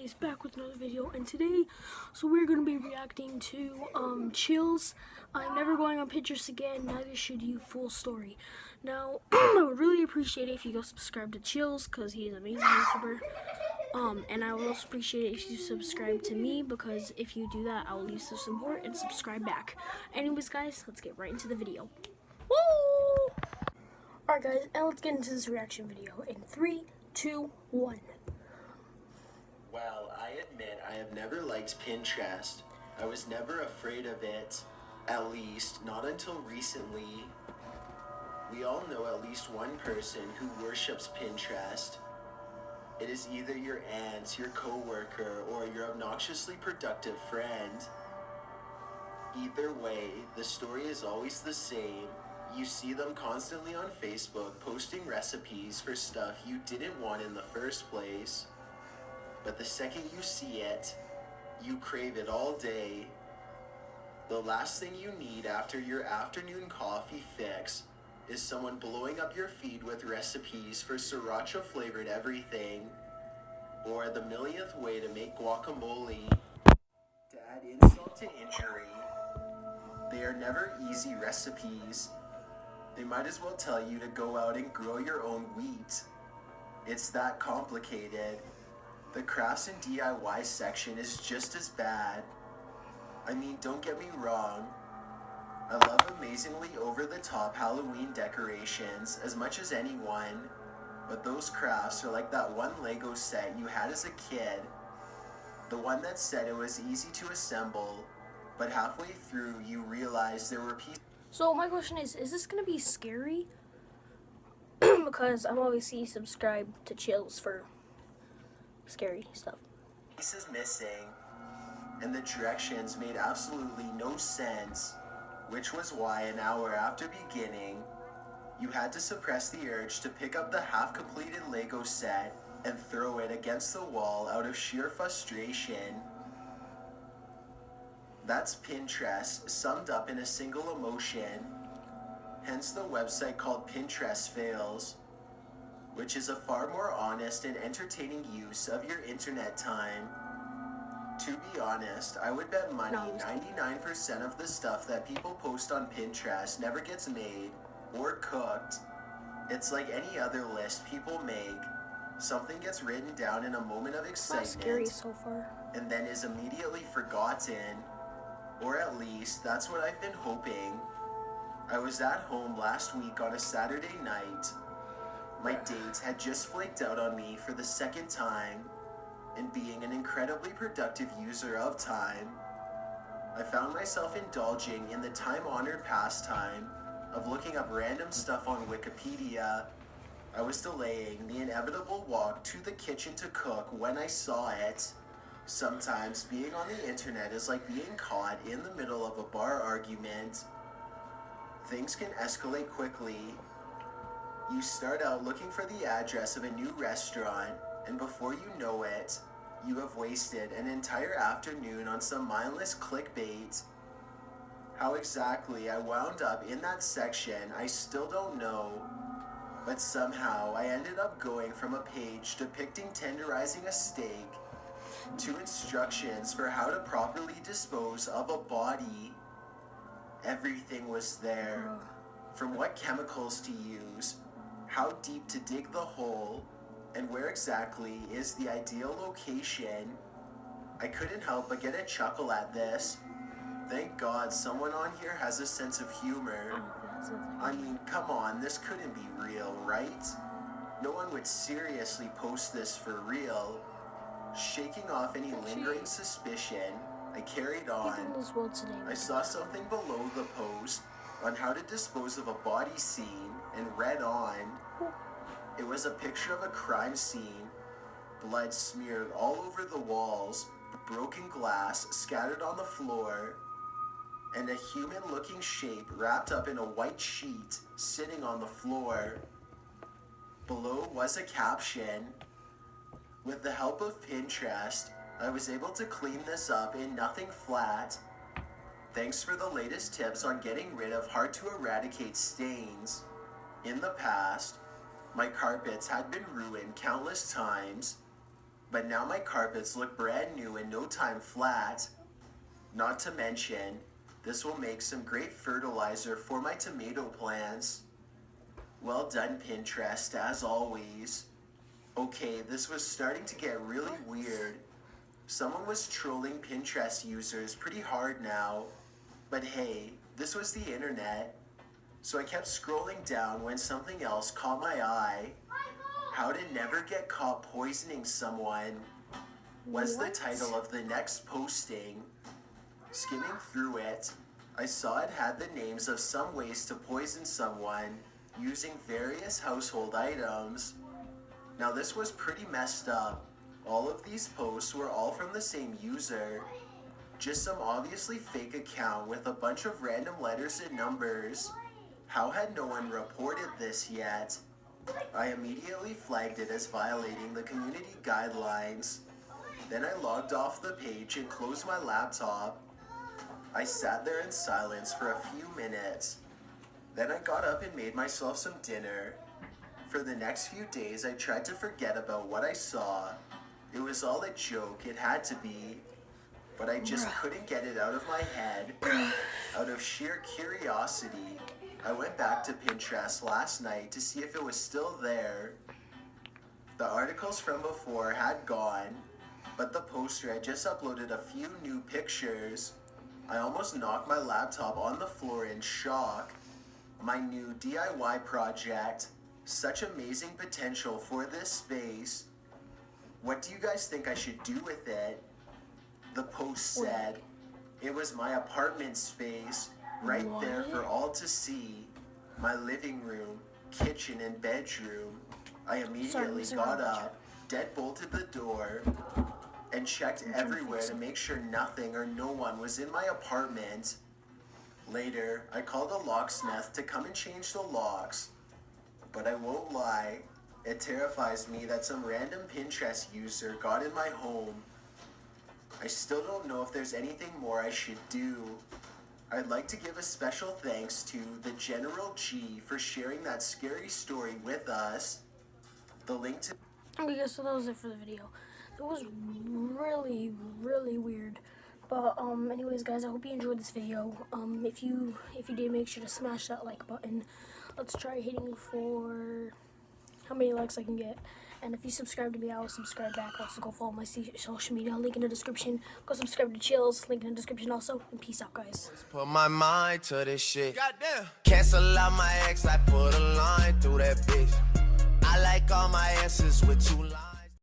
guys, back with another video, and today, we're going to be reacting to, Chills. I'm never going on Pinterest again, neither should you, full story. Now, I would really appreciate it if you go subscribe to Chills, because he is an amazing YouTuber. And I would also appreciate it if you subscribe to me, because if you do that, I will leave some support and subscribe back. Anyways, guys, let's get right into the video. Woo! Alright, guys, and let's get into this reaction video in 3, 2, 1. Well, I admit I have never liked Pinterest. I was never afraid of it, at least not until recently. We all know at least one person who worships Pinterest. It is either your aunt, your coworker, or your obnoxiously productive friend. Either way, the story is always the same. You see them constantly on Facebook posting recipes for stuff you didn't want in the first place. But the second you see it, you crave it all day. The last thing you need after your afternoon coffee fix is someone blowing up your feed with recipes for sriracha flavored everything, or the millionth way to make guacamole. To add insult to injury, they are never easy recipes. They might as well tell you to go out and grow your own wheat. It's that complicated. The crafts and DIY section is just as bad. I mean, don't get me wrong. I love amazingly over-the-top Halloween decorations as much as anyone, but those crafts are like that one Lego set you had as a kid. The one that said it was easy to assemble, but halfway through you realized there were pieces. So my question is this going to be scary? Because I'm obviously subscribed to Chills for scary stuff. Pieces missing, and the directions made absolutely no sense, which was why an hour after beginning, you had to suppress the urge to pick up the half-completed Lego set and throw it against the wall out of sheer frustration. That's Pinterest summed up in a single emotion, hence the website called Pintrest Fails, which is a far more honest and entertaining use of your internet time. To be honest, I would bet money 99% of the stuff that people post on Pinterest never gets made or cooked. It's like any other list people make. Something gets written down in a moment of excitement, scary so far, and then is immediately forgotten. Or at least, that's what I've been hoping. I was at home last week on a Saturday night. My date had just flaked out on me for the second time, and being an incredibly productive user of time, I found myself indulging in the time-honored pastime of looking up random stuff on Wikipedia. I was delaying the inevitable walk to the kitchen to cook when I saw it. Sometimes being on the internet is like being caught in the middle of a bar argument. Things can escalate quickly. You start out looking for the address of a new restaurant, and before you know it, you have wasted an entire afternoon on some mindless clickbait. How exactly I wound up in that section, I still don't know, but somehow I ended up going from a page depicting tenderizing a steak to instructions for how to properly dispose of a body. Everything was there, from what chemicals to use, how deep to dig the hole, and where exactly is the ideal location. I couldn't help but get a chuckle at this. Thank God someone on here has a sense of humor. I mean, come on, this couldn't be real, right? No one would seriously post this for real. Shaking off any lingering suspicion, I carried on. I saw something below the post on how to dispose of a body scene and read on. It was a picture of a crime scene, blood smeared all over the walls, broken glass scattered on the floor, and a human-looking shape wrapped up in a white sheet sitting on the floor. Below was a caption. With the help of Pinterest, I was able to clean this up in nothing flat. Thanks for the latest tips on getting rid of hard-to-eradicate stains. In the past, my carpets had been ruined countless times. But now my carpets look brand new and no time flat. Not to mention, this will make some great fertilizer for my tomato plants. Well done, Pintrest, as always. Okay, this was starting to get really weird. Someone was trolling Pinterest users pretty hard now. But hey, this was the internet. So I kept scrolling down when something else caught my eye. How to never get caught poisoning someone was the title of the next posting. Skimming through it, I saw it had the names of some ways to poison someone using various household items. Now this was pretty messed up. All of these posts were all from the same user. Just some obviously fake account with a bunch of random letters and numbers. How had no one reported this yet? I immediately flagged it as violating the community guidelines. Then I logged off the page and closed my laptop. I sat there in silence for a few minutes. Then I got up and made myself some dinner. For the next few days, I tried to forget about what I saw. It was all a joke, it had to be. But I just couldn't get it out of my head. Out of sheer curiosity, I went back to Pinterest last night to see if it was still there. The articles from before had gone, but the poster had just uploaded a few new pictures. I almost knocked my laptop on the floor in shock. My new DIY project. Such amazing potential for this space. What do you guys think I should do with it? The post said, it was my apartment space, right there for all to see. My living room, kitchen, and bedroom. I immediately got up, deadbolted the door, and checked everywhere to make sure nothing or no one was in my apartment. Later, I called a locksmith to come and change the locks. But I won't lie, it terrifies me that some random Pinterest user got in my home. I still don't know if there's anything more I should do. I'd like to give a special thanks to the General G for sharing that scary story with us. The link to... Okay guys, so that was it for the video. It was really, really weird. But anyways guys, I hope you enjoyed this video. If you did, make sure to smash that like button. Let's try hitting for how many likes I can get. And if you subscribe to me, I will subscribe back. Also go follow my social media, link in the description. Go subscribe to Chills, link in the description also. And peace out guys. Put my mind to this shit. Goddamn. Cancel out my ex, I put a line through that bitch. I like all my answers with 2 lines.